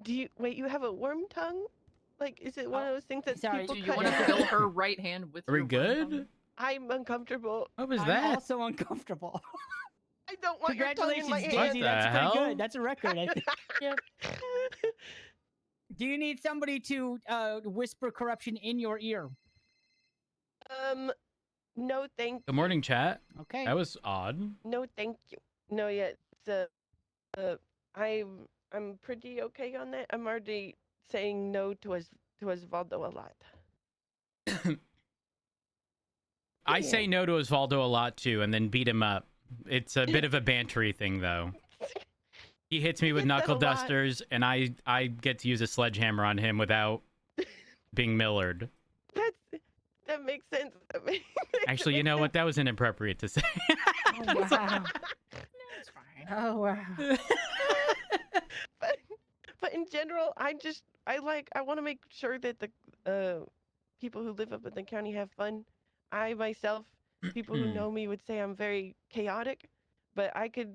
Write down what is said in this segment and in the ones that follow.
Do you wait? You have a worm tongue? Like, is it one of those things that Sorry, people Do you cut want to out? fill her right hand with Are we your worm good? tongue? I'm uncomfortable. What was I'm that? also uncomfortable. I don't want your tongue in my Congratulations, hand. Daisy. the That's pretty hell? good. That's a record, I think. Yep. Do you need somebody to whisper corruption in your ear? No, thank Good you. morning, chat. Okay. That was odd. No, thank you. No, yeah, I'm pretty okay on that. I'm already saying no to Osvaldo a lot. I say no to Osvaldo a lot too, and then beat him up. It's a bit of a bantery thing, though. He hits me with He gets that knuckle a lot. dusters, and I get to use a sledgehammer on him without being Millard. That makes sense. Actually, you know what? That was inappropriate to say. Oh, wow. It's fine. Oh, wow. but in general, I want to make sure that the people who live up in the county have fun. I myself, people who know me would say I'm very chaotic, but I could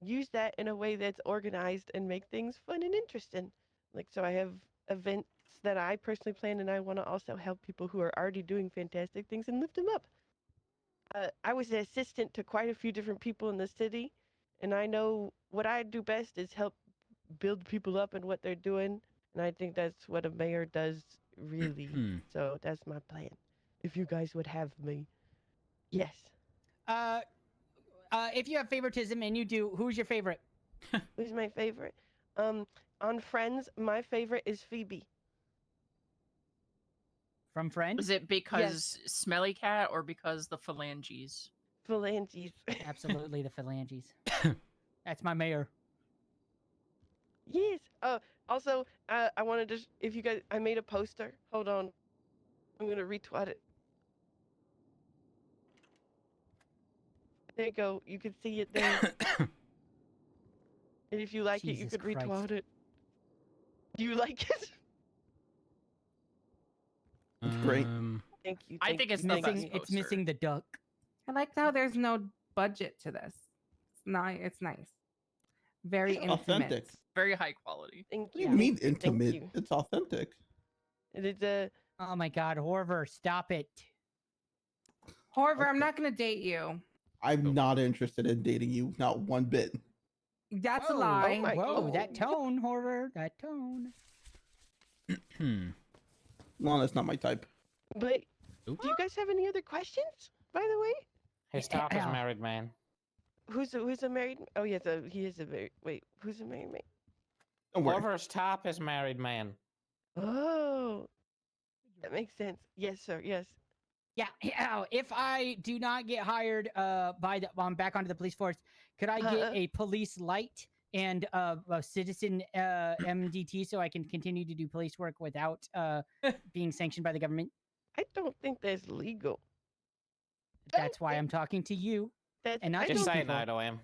use that in a way that's organized and make things fun and interesting. Like, so I have events that I personally plan, and I want to also help people who are already doing fantastic things and lift them up. I was an assistant to quite a few different people in the city, and I know what I do best is help build people up in what they're doing, and I think that's what a mayor does really. So that's my plan. If you guys would have me. Yes. If you have favoritism, and you do, who's your favorite? Who's my favorite? On Friends, my favorite is Phoebe. From Friends? Is it because Smelly Cat or because the phalanges? Phalanges. Absolutely the phalanges. That's my mayor. Yes. Also, I wanted to, if you guys, I made a poster. Hold on. I'm going to retweet it. There you go. You can see it there. And if you like it, you Jesus could Christ. retweet it. Do you like it? It's great. Thank you. I thank think you, it's thank the you. best It's missing the duck. I like how there's no budget to this. It's nice. Very It's intimate. authentic. Very high quality. Thank What do you. you mean thank you, thank intimate? you. It's authentic. It is a. Oh my god, Horver, stop it. However, I'm Okay. not gonna date you. I'm not interested in dating you, not one bit. That's Whoa, a lie. Oh my- Whoa, oh. that tone, Horver, that tone. No, that's not my type. But Oop. do you guys have any other questions? By the way, His top is Yeah. married man. who's a married? Oh yes, he is a married. Wait, who's a married man? Don't worry. Oliver's top is married man. Oh, that makes sense. Yes, sir. Yes. Yeah, if I do not get hired back onto the police force, could I get a police light and a citizen MDT so I can continue to do police work without being sanctioned by the government? I don't think that's legal. That's why I'm talking to you. That's, And not I Just don't, say people. no to him.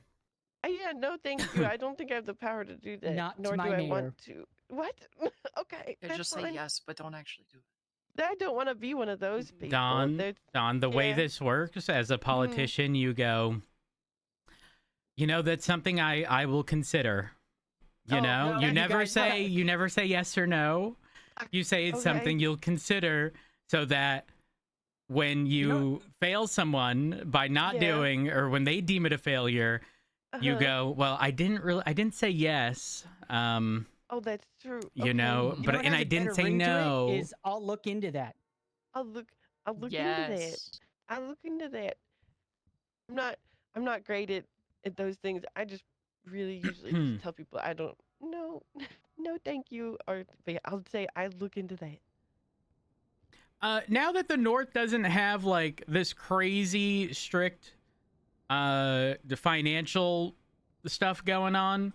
yeah, no, thank you. I don't think I have the power to do that. Not nor my do I mayor. want to. What? Okay. Yeah, that's just fine. say yes, but don't actually do it. I don't want to be one of those people. Don, the way yeah. this works, as a politician, you go, you know, that's something I will consider. You Oh, know, no. you You never guys- say yes or no. You say it's Okay. something you'll consider, so that when you fail someone by not Yeah. doing, or when they deem it a failure, you Uh-huh. go, well, I didn't say yes. Oh, that's true. You Okay. know, You but know what and has I a didn't better say ring to it no. Is I'll look into that. I'll look into that. Yes. I'll look into that. I'm not great at those things. I just really usually just tell people I don't no no thank you, or but yeah, I'll say I look into that. Now that the North doesn't have like this crazy strict the financial stuff going on,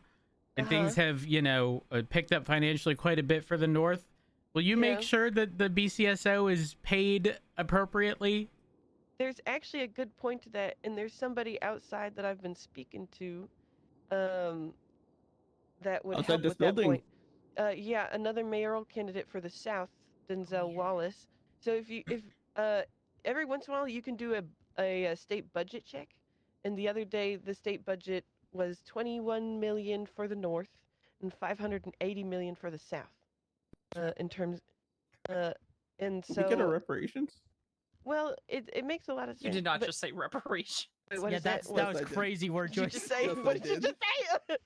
and things have, you know, picked up financially quite a bit for the North, will you make Yeah. sure that the BCSO is paid appropriately? There's actually a good point to that, and there's somebody outside that I've been speaking to that would Outside help this with that building? point. Yeah, another mayoral candidate for the South, Denzel Wallace. So if every once in a while you can do a state budget check, and the other day the state budget was 21 million for the North, and 580 million for the South. In terms, and Did we get our so, reparations? well, it makes a lot of You sense. did not but, just say reparation. wait, what Yeah, is that? that What was I did. crazy word did you choice. just say? Yes, I What did you did. just say?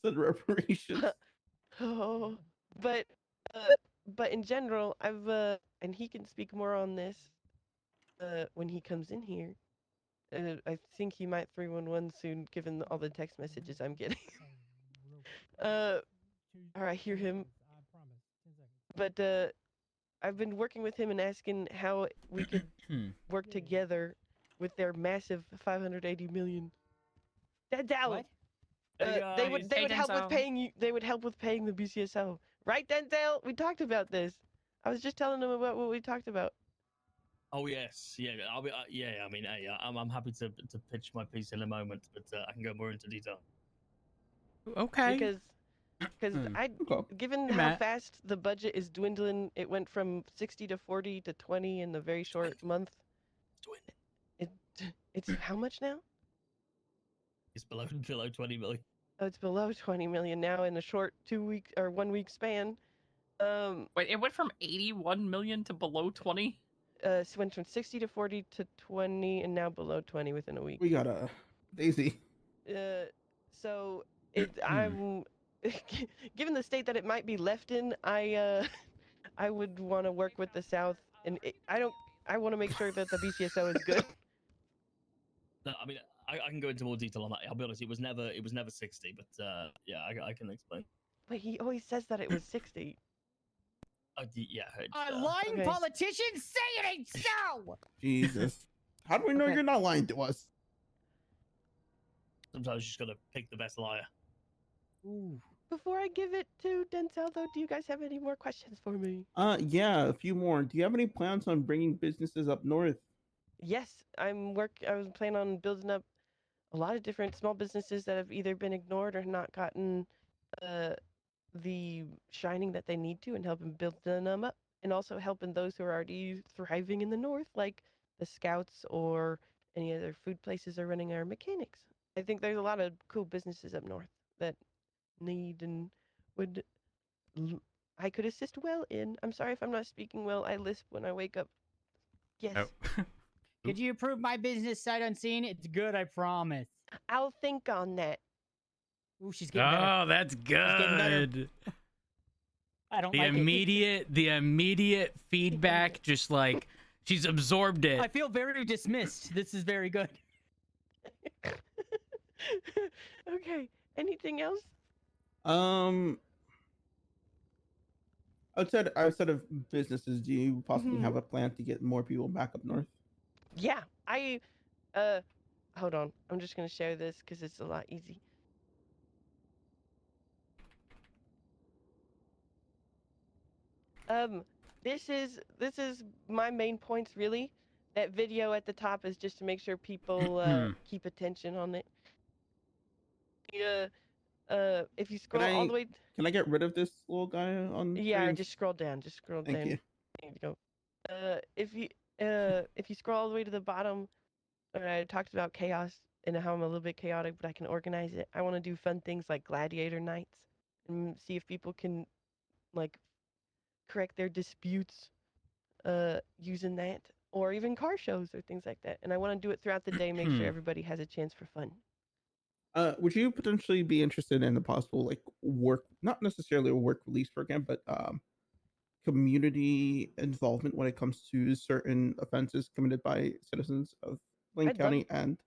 Said reparations. Oh, but but in general, I've and he can speak more on this when he comes in here. I think he might 311 soon, given all the text messages I'm getting. uh, or I hear him. But I've been working with him and asking how we could work together with their massive 580 million. Denzel, What? they would Hey, help with Denzel. paying you. They would help with paying the BCSO, right, Denzel? We talked about this. I was just telling them about what we talked about. Oh yes, yeah. I'll be. Yeah, I mean, hey, I'm happy to pitch my piece in a moment, but I can go more into detail. Okay. Because Hmm. given Hey, how Matt. fast the budget is dwindling, it went from 60 to 40 to 20 in a very short month. It it's how much now? It's below 20 million. Oh, it's below 20 million now in a short 2 week or 1 week span. Wait, it went from 81 million to below 20? It went from 60 to 40 to 20 and now below 20 within a week. We got a Daisy. So I'm given the state that it might be left in, I would want to work with the South, and I want to make sure that the BCSO is good. No, I mean, I can go into more detail on that. I'll be honest, it was never 60, but yeah, I can explain. But he always says that it was 60. Yeah. A lying Okay. politician? Say it ain't so! Jesus. How do we know Okay. you're not lying to us? Sometimes you just gotta pick the best liar. Ooh. Before I give it to Denzel, though, do you guys have any more questions for me? Yeah, a few more. Do you have any plans on bringing businesses up north? Yes, I was planning on building up a lot of different small businesses that have either been ignored or not gotten the shining that they need to, and helping build them up, and also helping those who are already thriving in the north, like the scouts or any other food places, are running our mechanics. I think there's a lot of cool businesses up north that need and would I could assist well in. I'm sorry if I'm not speaking well. I lisp when I wake up. Yes. Oh. Could you approve my business sight unseen? It's good, I promise. I'll think on that. Ooh, she's getting better. Oh, that's getting better. good. I don't The like immediate feedback, just like she's absorbed it. it. I feel very dismissed. This is very good. Okay. Anything else? Outside of businesses, do you possibly have a plan to get more people back up north? Yeah. Hold on. I'm just gonna share this because it's a lot easy. This is my main points really. That video at the top is just to make sure people keep attention on it. If you scroll all the way. Can I get rid of this little guy on? Yeah, screen? just scroll down. Just scroll down. Thank you. There you go. If you scroll all the way to the bottom, I talked about chaos and how I'm a little bit chaotic, but I can organize it. I want to do fun things like gladiator nights and see if people can like correct their disputes using that, or even car shows or things like that. And I want to do it throughout the day, make sure everybody has a chance for fun. Would you potentially be interested in a possible like work, not necessarily a work release program, but community involvement when it comes to certain offenses committed by citizens of Lane County? And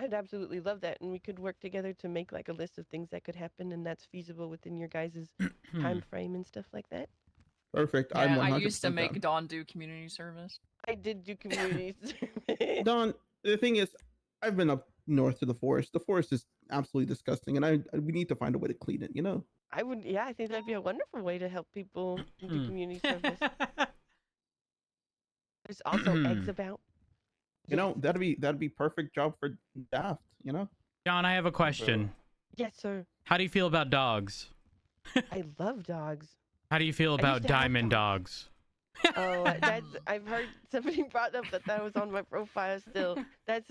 I'd absolutely love that, and we could work together to make like a list of things that could happen, and that's feasible within your guys' time frame and stuff like that. Perfect. Yeah, I'm 100% I used to make down. Dawn do community service. I did do community service. Don, the thing is, I've been up north to the forest. The forest is absolutely disgusting, and we need to find a way to clean it. You know. I think that'd be a wonderful way to help people do community service. There's also eggs about. You know, that'd be perfect job for Daft. You know. John, I have a question. Yes, sir. How do you feel about dogs? I love dogs. How do you feel about diamond dogs? Oh, I've heard somebody brought up that was on my profile still. That's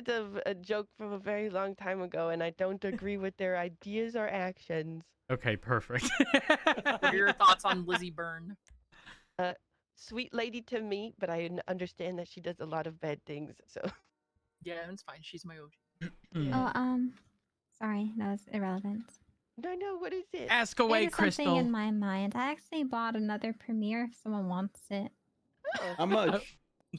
That's a joke from a very long time ago, and I don't agree with their ideas or actions. Okay, perfect. What are your thoughts on Lizzie Byrne? Sweet lady to me, but I understand that she does a lot of bad things. So Yeah, it's fine. She's my OG. yeah. Oh, sorry, that was irrelevant. No, what is it? Ask away, There's something in Crystal. my mind. I actually bought another Premiere if someone wants it. Oh, How much?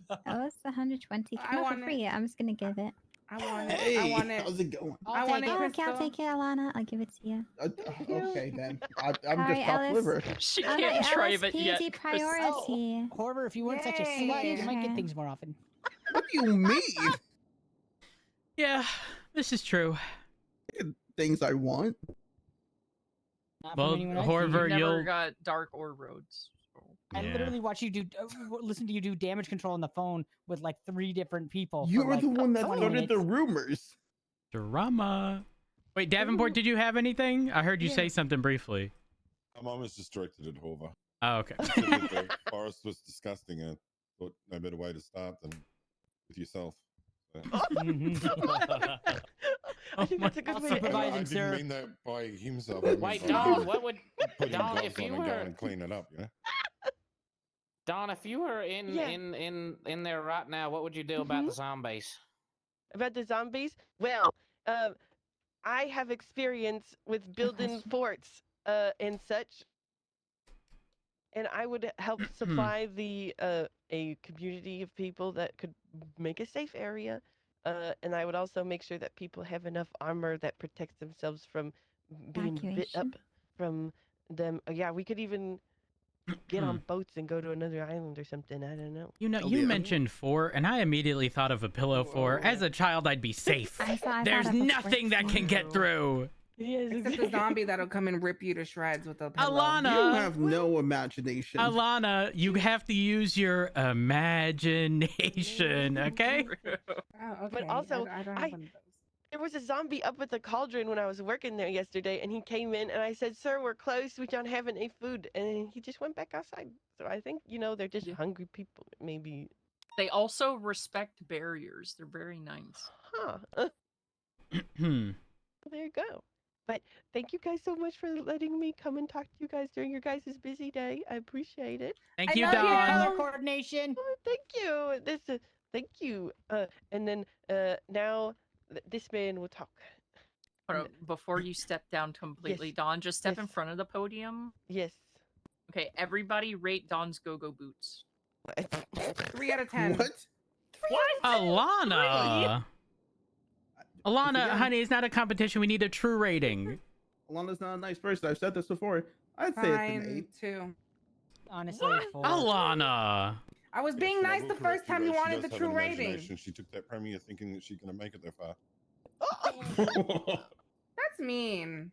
Oh, it's 120. I Come on want for it. free. I'm just gonna give it. I want it. Hey, I want it. how's it going? I I'll want take it, it. Oh, okay, I'll Crystal. take it, Alana. I'll give it to you. Okay then. I'm Sorry, just top Ellis. liver. She I'm can't like, drive Ellis it yet. PG Chris. priority. However, if you weren't such a slut, you might get Yay. things more often. What do you mean? Yeah, this is true. Things I want. Not Well, from anyone I've Horver, seen. You never you'll- got Dark or Roads. So. I Yeah. literally watch you do, listen to you do damage control on the phone with like 3 different people. You for, were like, the one that 20 started the minutes. rumors. Drama. Wait, Davenport, did you have anything? I heard you Yeah. say something briefly. My mom was just directed at Hover. Oh, okay. She said that the forest was disgusting and thought no better way to start than with yourself. So, I think my- that's a good I'll way to end supervise it. I him, didn't sir. mean that by himself. I meant Wait, by Don, him what would putting Don gloves if on you and were going and clean it up, you know? Don, if you were in Yeah. in there right now, what would you do about the zombies? About the zombies? Well, I have experience with building question. forts and such, and I would help supply the a community of people that could make a safe area. And I would also make sure that people have enough armor that protects themselves from being bit up Evacuation. from them. Yeah, we could even get on boats and go to another island or something. I don't know. You know, Oh, you yeah. mentioned fort, and I immediately thought of a pillow fort. As a child, I'd be safe. I thought There's of a nothing that can get through. Yes, Except the zombie that'll come and rip you to shreds with a pillow. Alana. You have no imagination. Alana, you have to use your imagination, okay? Oh, okay. But also, I don't have one of those. There was a zombie up at the cauldron when I was working there yesterday, and he came in, and I said, "Sir, we're closed. We don't have any food." And he just went back outside. So I think, they're just hungry people, maybe. They also respect barriers. They're very nice. Huh. Hmm. There you go. But thank you guys so much for letting me come and talk to you guys during your guys' busy day. I appreciate it. Thank I you, love you. Don. Color coordination. Oh, thank you. Thank you. And then now this man will talk. Before you step down completely, Yes. Don, just step in Yes. front of the podium. Yes. Okay, everybody rate Don's go-go boots. 3 out of 10. What? Alana. Alana, Again. honey, it's not a competition. We need a true rating. Alana's not a nice person. I've said this before. I'd say it's an Fine, 8. 2. Honestly, 4. Alana. I was Yes, being and I nice will the correct first time you though, she wanted the does have true an rating. imagination. She took that premier thinking that she's going to make it that far. That's mean.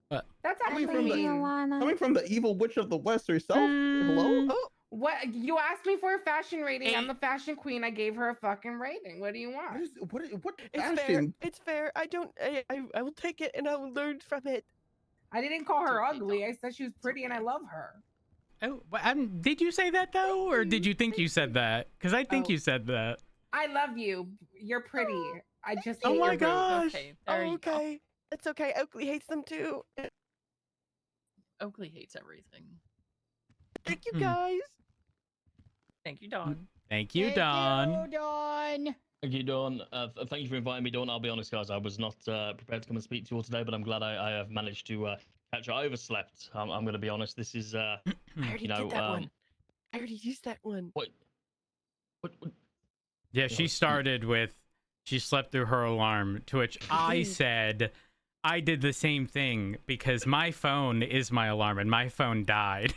What? That's Coming actually from the- mean. Coming from the evil witch of the west herself. Hello? Oh, What? You asked me for a fashion rating. I'm the fashion queen. I gave her a fucking rating. What do you want? What it's fair. fashion? It's fair. I will take it and I will learn from it. I didn't call her okay, ugly. Dom. I said she was pretty and I love her. Oh, did you say that though, or did you think you said that? Because I think Oh. you said that. I love you. You're pretty. I just Oh hate my your boobs. gosh. Okay, there Oh, you go. okay. It's okay. Oakley hates them too. Oakley hates everything. Thank you Hmm. guys. Thank you, Don. Thank you, Thank Don. you, Dawn. Thank you, Dawn. Thank you for inviting me, Dawn. I'll be honest, guys, I was not prepared to come and speak to you all today, but I'm glad I have managed to catch. I overslept. I'm going to be honest. This is, I already you know, did that one. I already used that one. what? Yeah, she started with, she slept through her alarm, to which I said, I did the same thing because my phone is my alarm and my phone died.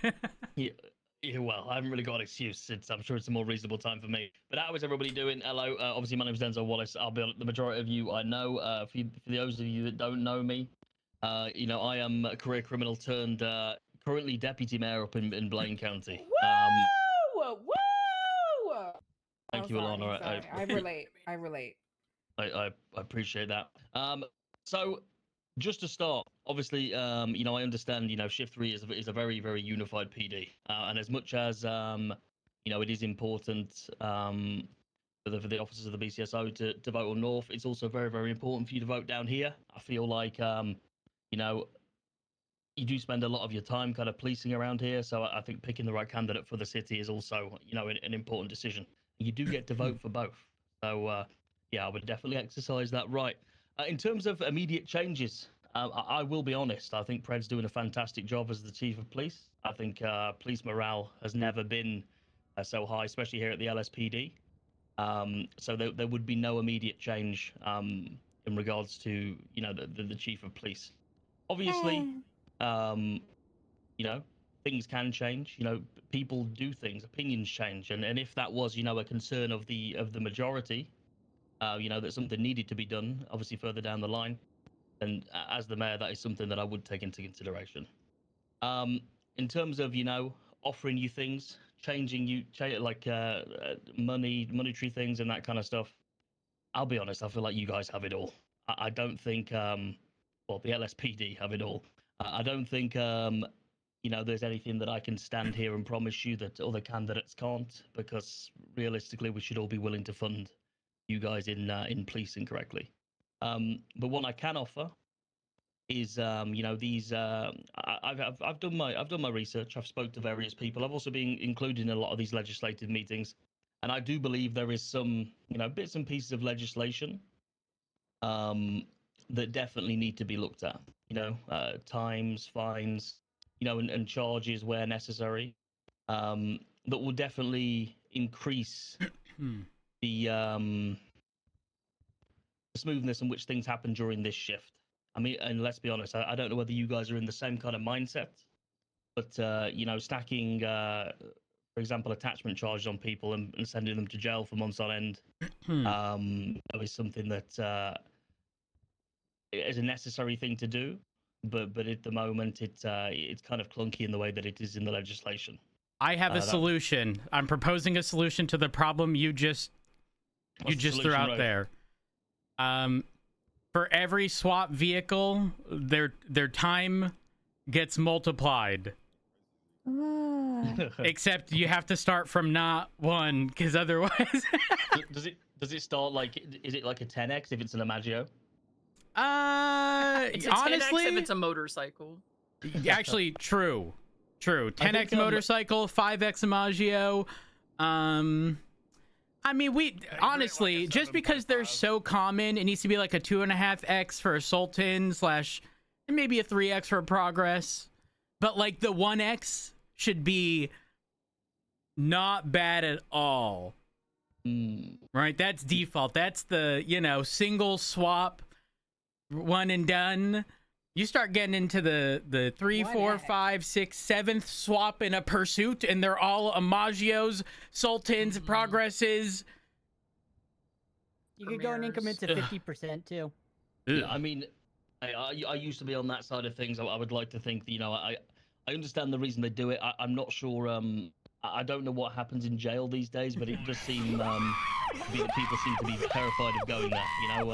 Yeah, well, I haven't really got an excuse. I'm sure it's a more reasonable time for me. But how is everybody doing? Hello. Obviously, my name is Denzel Wallace. I'll be the majority of you I know. For those of you that don't know me, I am a career criminal turned currently deputy mayor up in Blaine County. Woo! Woo! Thank you, sorry, Alana. sorry. I relate. I relate. I appreciate that. So just to start, obviously, I understand, Shift 3 is a very, very unified PD. And as much as, it is important for the officers of the BCSO to vote on North. It's also very, very important for you to vote down here. I feel like, you know, you do spend a lot of your time kind of policing around here, so I think picking the right candidate for the city is also, you know, an important decision. You do get to vote for both, so yeah, I would definitely exercise that right. In terms of immediate changes, I will be honest. I think Pred's doing a fantastic job as the chief of police. I think police morale has never been so high, especially here at the LSPD. So there would be no immediate change in regards to, you know, the chief of police. Obviously, you know, things can change. You know, people do things, opinions change, and if that was, you know, a concern of the majority, you know, that something needed to be done, obviously further down the line, and as the mayor, that is something that I would take into consideration. In terms of, you know, offering you things, changing you, like monetary things and that kind of stuff. I'll be honest, I feel like you guys have it all. I don't think, well, the LSPD have it all. I don't think, you know, there's anything that I can stand here and promise you that other candidates can't, because realistically, we should all be willing to fund you guys in policing correctly. But what I can offer is, you know, these. I've done my research. I've spoke to various people. I've also been included in a lot of these legislative meetings, and I do believe there is some, you know, bits and pieces of legislation that definitely need to be looked at. You know, times, fines, you know, and charges where necessary. That will definitely increase the smoothness in which things happen during this shift. I mean, and let's be honest, I don't know whether you guys are in the same kind of mindset, but you know, stacking, for example, attachment charges on people and sending them to jail for months on end, is something that is a necessary thing to do, but at the moment it's kind of clunky in the way that it is in the legislation. I have a solution. I'm proposing a solution to the problem you just threw out there. For every swap vehicle, their time gets multiplied. Except you have to start from not one, because otherwise. does it start like, is it like a 10x if it's an Imaggio? It's a 10x honestly, if it's a motorcycle. Actually, true. 10x motorcycle, 5x Imaggio. I mean, honestly, like just because they're so common, it needs to be like a 2.5x for a Sultan / and maybe a 3x for a Progress. But like the 1x should be not bad at all. Right? That's default. That's the, you know, single swap, one and done. You start getting into the 3, 4, 5, 6, 7th swap in a pursuit, and they're all Imaggios, Sultans, Progresses. You could go in increments of 50% too. Yeah, I mean, I used to be on that side of things. I would like to think that, you know, I understand the reason they do it. I'm not sure. I don't know what happens in jail these days, but it does seem that people seem to be terrified of going there. You know,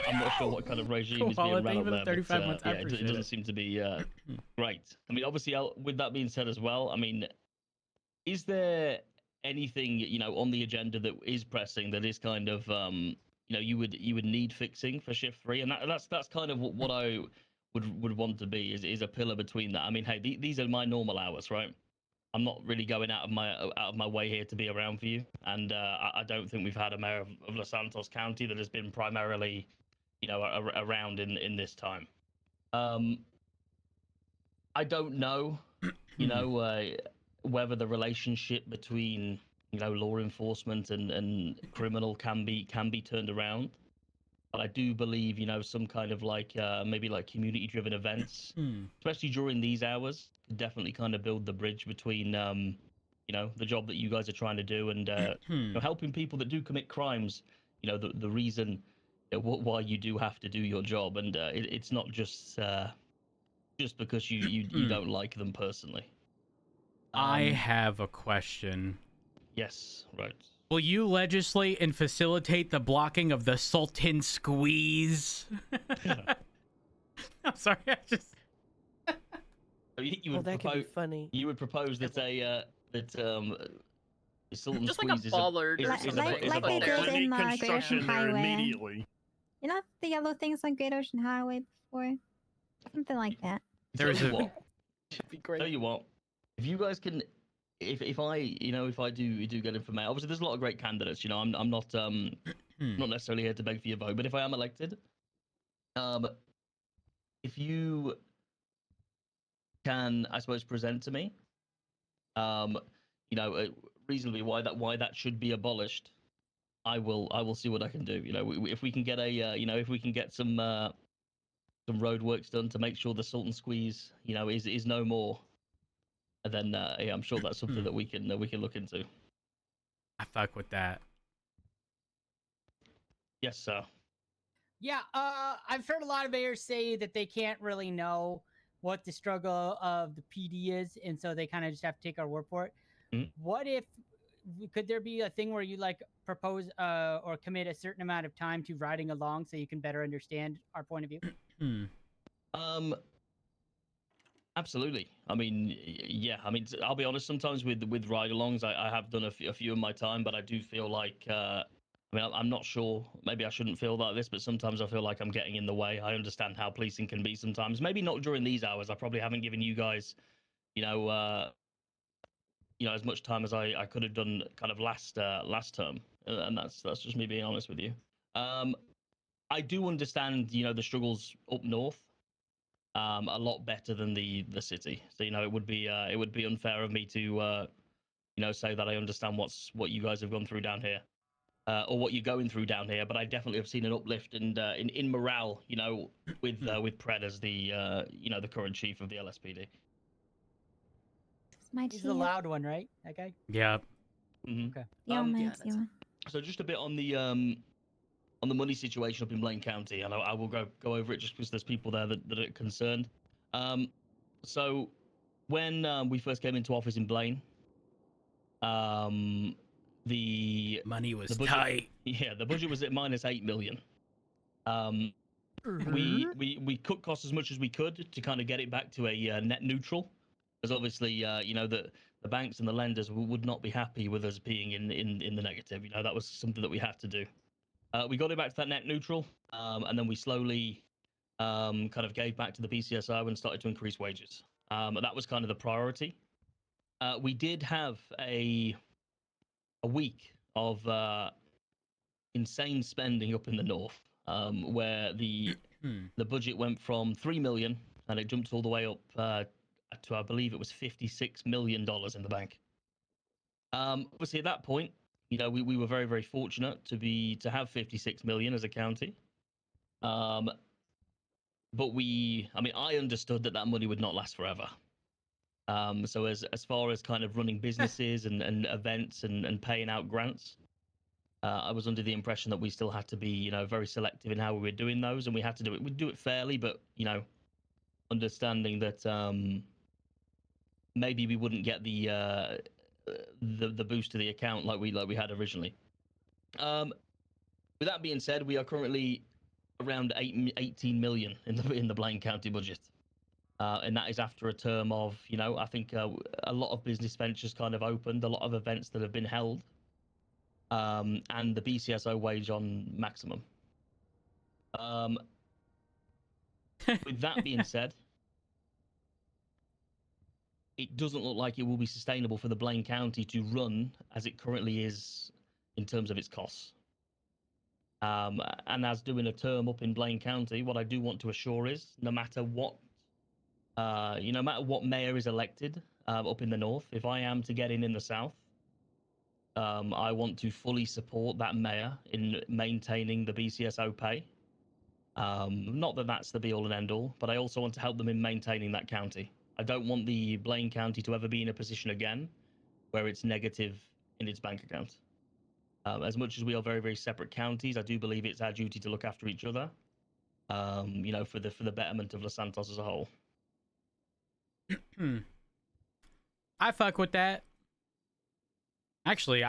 I'm not sure what kind of regime is being run up there, but yeah, it doesn't seem to be great. I mean, obviously, with that being said as well, I mean, is there anything, you know, on the agenda that is pressing, that is kind of, you know, you would need fixing for shift 3, and that's kind of what I would want to be is a pillar between that. I mean, hey, these are my normal hours, right? I'm not really going out of my way here to be around for you, and I don't think we've had a mayor of Los Santos County that has been primarily, you know, around in this time. I don't know, you know, whether the relationship between, you know, law enforcement and criminal can be turned around, but I do believe, you know, some kind of like maybe like community-driven events, especially during these hours, could definitely kind of build the bridge between, you know, the job that you guys are trying to do and you know, helping people that do commit crimes. You know, the reason, you know, why you do have to do your job, and it's not just because you don't like them personally. I have a question. Yes, right. Will you legislate and facilitate the blocking of the Sultan squeeze? I'm sorry, I just... that could be funny. You would propose that Sultan Just like a Squeeze is bollard or is something. is a Like they bollard. did in Great Ocean construction there Highway. immediately. You know the yellow things on Great Ocean Highway before? Something like that. Tell There's you a what. Should be great. Tell you what. If you guys can, if I if I do get information, obviously there's a lot of great candidates. I'm not not necessarily here to beg for your vote, but if I am elected, if you can, I suppose, present to me, reasonably why that should be abolished, I will see what I can do. If we can get if we can get some road works done to make sure the Sultan Squeeze, is no more, then yeah, I'm sure that's something that we can look into. I fuck with that. Yes, sir. Yeah, I've heard a lot of mayors say that they can't really know what the struggle of the PD is, and so they kind of just have to take our word for it. What if could there be a thing where you like propose or commit a certain amount of time to riding along so you can better understand our point of view? Absolutely. I mean, yeah. I mean, I'll be honest. Sometimes with ride-alongs, I have done a few in my time, but I do feel like I mean, I'm not sure. Maybe I shouldn't feel like this, but sometimes I feel like I'm getting in the way. I understand how policing can be sometimes. Maybe not during these hours. I probably haven't given you guys, as much time as I could have done kind of last term, and that's just me being honest with you. I do understand, the struggles up north a lot better than the city. So it would be unfair of me to say that I understand what you guys have gone through down here. Or what you're going through down here, but I definitely have seen an uplift and in morale, with Pred as the the current chief of the LSPD. He's the loud one, right? That guy. Yeah. Mm-hmm. Okay. Yeah, So just a bit on the money situation up in Blaine County, and I will go over it just because there's people there that are concerned. So when we first came into office in Blaine, the money was budget, tight. Yeah, the budget was at -8 million. We cut costs as much as we could to kind of get it back to a net neutral, because obviously the banks and the lenders would not be happy with us being in the negative. That was something that we had to do. We got it back to that net neutral, and then we slowly kind of gave back to the BCSO and started to increase wages. That was kind of the priority. We did have a week of insane spending up in the north, where the budget went from 3 million and it jumped all the way up to, I believe it was $56 million in the bank. Obviously at that point, we were very, very fortunate to have 56 million as a county. But I understood that money would not last forever. So as far as kind of running businesses and events and paying out grants, I was under the impression that we still had to be, very selective in how we were doing those, and we had to do it. We'd do it fairly, but understanding that maybe we wouldn't get the boost to the account like we had originally. With that being said, we are currently around 18 million in the Blaine County budget. And that is after a term of, I think a lot of business ventures kind of opened, a lot of events that have been held, and the BCSO wage on maximum. With that being said, it doesn't look like it will be sustainable for the Blaine County to run as it currently is in terms of its costs. And as doing a term up in Blaine County, what I do want to assure is, no matter what mayor is elected up in the north, if I am to get in the south, I want to fully support that mayor in maintaining the BCSO pay. Not that that's the be-all and end-all, but I also want to help them in maintaining that county. I don't want the Blaine County to ever be in a position again where it's negative in its bank account. As much as we are very, very separate counties, I do believe it's our duty to look after each other, for the betterment of Los Santos as a whole. I fuck with that. Actually,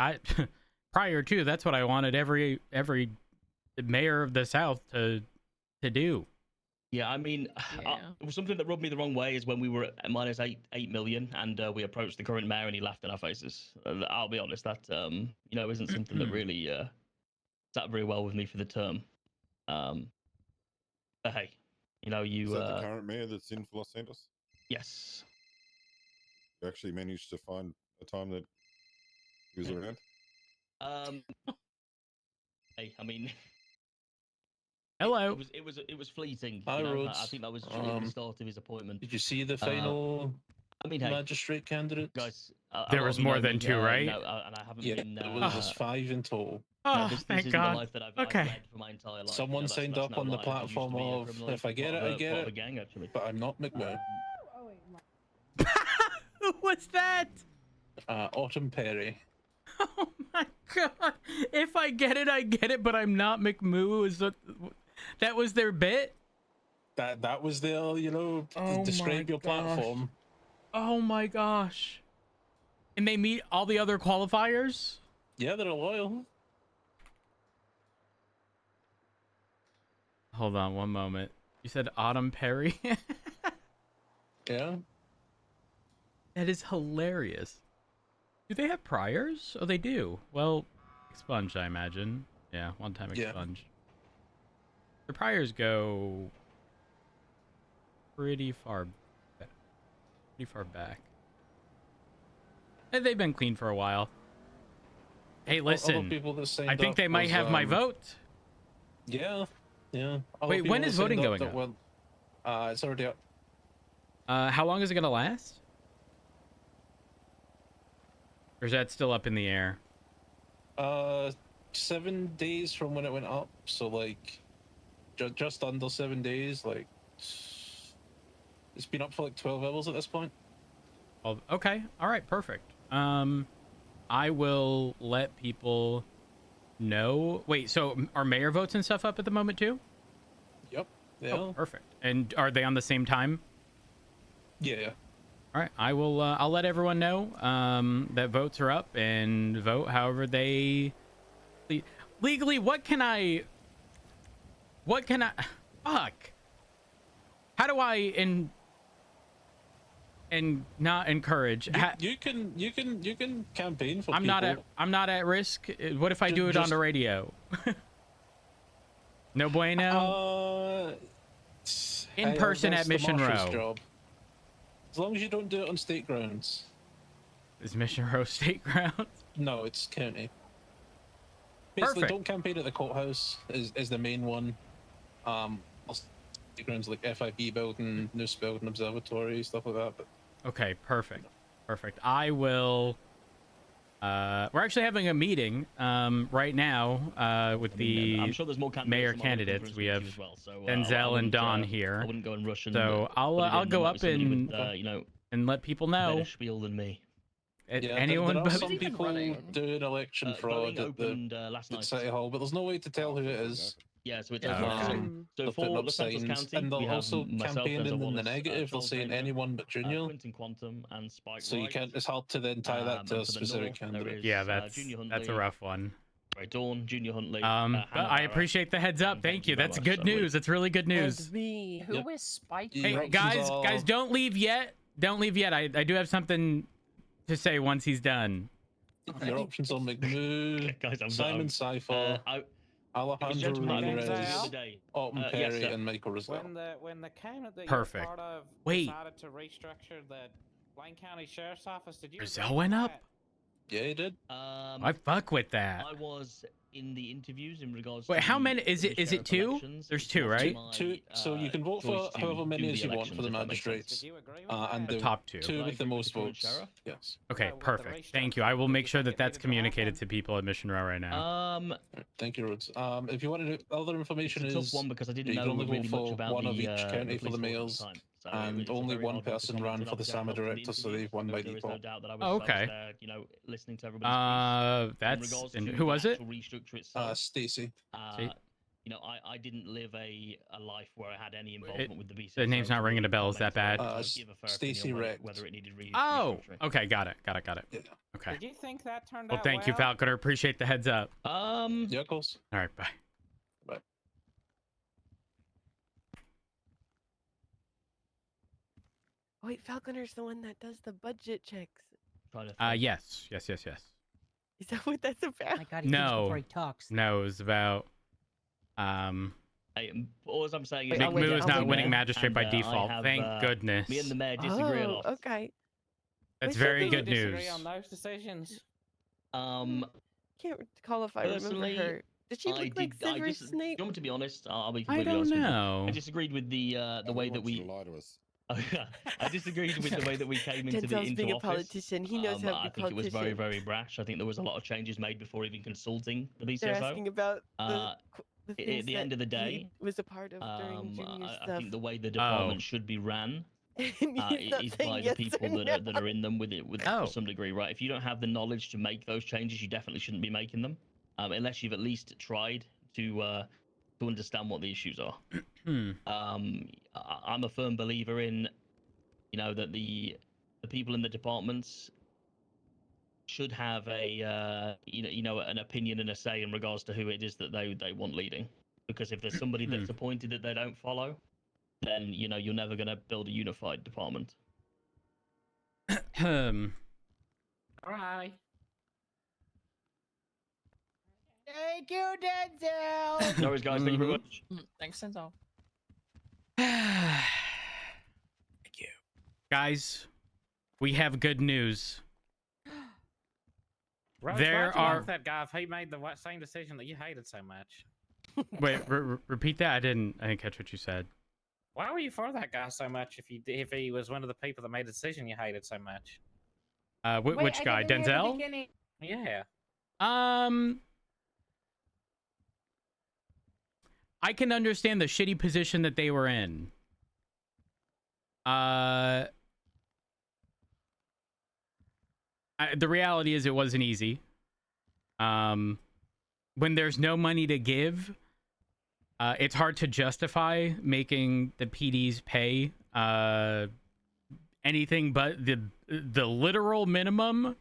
prior to, that's what I wanted every mayor of the South to do. Yeah, I mean, it was something that rubbed me the wrong way is when we were at minus 8 million and we approached the current mayor and he laughed in our faces. I'll be honest, that isn't something that really sat very well with me for the term. But hey, you. Is that the current mayor that's in for Los Santos? Yes. You actually managed to find a time that he was around? Hey, I mean. Hello. It was fleeting. Hi, Rhodes. I think that was the start of his appointment. Did you see the final hey, magistrate candidate? Guys, there was more than two, right? and I haven't been. There was 5 in total. Oh, thank God. The life that I've led for my entire life. Someone signed up on the platform of, if I get it, I get it. Gang, actually. But I'm not McMahon. Who was that? Autumn Perry. Oh my God! If I get it, I get it. But I'm not McMoo. That was their bit. That was their, describe your platform. Oh my gosh! And they meet all the other qualifiers. Yeah, they're loyal. Hold on one moment. You said Autumn Perry? Yeah. That is hilarious. Do they have priors? Oh, they do. Well, expunged, I imagine. Yeah, one-time expunged. The priors go pretty far back. And they've been clean for a while. Hey, listen. I think they might have my vote. Yeah. Wait, when is voting going up? It's already up. How long is it gonna last? Or is that still up in the air? 7 days from when it went up, so like just under 7 days. Like it's been up for like 12 hours at this point. Oh, okay, all right, perfect. I will let people know. Wait, so are mayor votes and stuff up at the moment too? Yep. Yeah. Oh, perfect. And are they on the same time? Yeah. All right, I will. I'll let everyone know that votes are up and vote however they legally. What can I? Fuck. How do I and not encourage? You can campaign for. I'm not at risk. What if I do it on the radio? No bueno. In person at Mission Row. Job. As long as you don't do it on state grounds. Is Mission Row state grounds? No, it's county. Basically, Perfect. don't campaign at the courthouse is the main one. State grounds like FIB building, Noose building, observatory, stuff like that. But Okay, perfect. I will. We're actually having a meeting right now with the I'm sure there's more mayor candidates. We have Denzel and Don here. I wouldn't go and rush. So I'll go up and let people know. Better spiel than me. Anyone there are but some people doing election fraud at the City Hall, but there's no way to tell who it is. Yeah, so it's so for Los Santos County, and they'll also campaign in the negative. They'll say anyone but Junior. Quentin Quantum and Spike so you can't. It's hard to then tie that to a specific candidate. Yeah, that's a rough one. Right, Dawn, Junior Huntley. But I appreciate the heads up. Thank you. That's good news. That's really good news. Who is Spike? Hey, guys, don't leave yet. Don't leave yet. I do have something to say once he's done. Your options are McMoo, Simon Cypher, Alejandro Ramirez, Autumn Perry, and Michael Rizal. When the candidate that Perfect. you're part of Wait. decided to restructure the Blaine County Sheriff's Office, did you? Rizal went up? Yeah, he did. I fuck with that. I was in the interviews in regards. Wait, how many? Is it two? There's two, right? Two. So you can vote for however many as you want for the magistrates, and the top two. Two with the most votes. Yes. Okay, perfect. Thank you. I will make sure that that's communicated to people at Mission Row right now. Thank you, Rhodes. If you want to do other information, it's a tough one because I didn't you know can only really vote much for about one of the, each county for the mayors, and only one person ran for the SAMA director, so they've won by default. Oh, okay. Listening to everybody. That's and who was it? Stacy. I didn't live a life where I had any involvement with the BC. The name's not ringing a bell. Is that bad? Stacy Recht. Whether it needed Oh, okay, got it. Yeah. Okay. Did you think that turned Well, out thank you, Falconer. Appreciate the heads up. Yeah, of course. All right, bye. Bye. Oh, wait, Falconer's the one that does the budget checks. Trying to think. Yes. Is that what that's about? My God, he thinks before No. he talks. No, it was about Hey, all I'm saying is Wait, I'll wait McMoo it, is I'll not wait winning it. magistrate And, by I default. have, Thank goodness. Me and the mayor disagree a Oh, lot. okay. That's Wait, very so good We disagree news. on those decisions. Can't recall if I remember Personally, her. Did she I look like did. I Severus just. Snape? Do you want me to be honest? I'll be I completely don't honest with you. know. I disagreed with the way that we. lie to us. I disagreed with the way that we came into Denzel's into being a office. politician. He knows how to be I think it was very, politician. very brash. I think there was a lot of changes made before even consulting the They're BCSO. asking about the At things the end of the that day, he was a part of during junior I stuff. think the way the department should be ran And he's not is saying by the yes people or that are in them with it Oh. to some degree, right? If you don't have the knowledge to make those changes, you definitely shouldn't be making them, unless you've at least tried to understand what the issues are. I'm a firm believer in, that the people in the departments should have a an opinion and a say in regards to who it is that they want leading. Because if there's somebody that's appointed that they don't follow, then you're never going to build a unified department. Alrighty. Thank you, Denzel. No worries, guys. Thank you very much. Thanks, Denzel. Thank you. Guys, we have good news. Rose, There why'd you are- like that guy if he made the same decision that you hated so much? Wait, repeat that. I didn't catch what you said. Why were you for that guy so much if he was one of the people that made a decision you hated so much? Wait, Which I guy? didn't hear the Denzel? beginning. Yeah. I can understand the shitty position that they were in. The reality is it wasn't easy. When there's no money to give, it's hard to justify making the PDs pay anything but the literal minimum.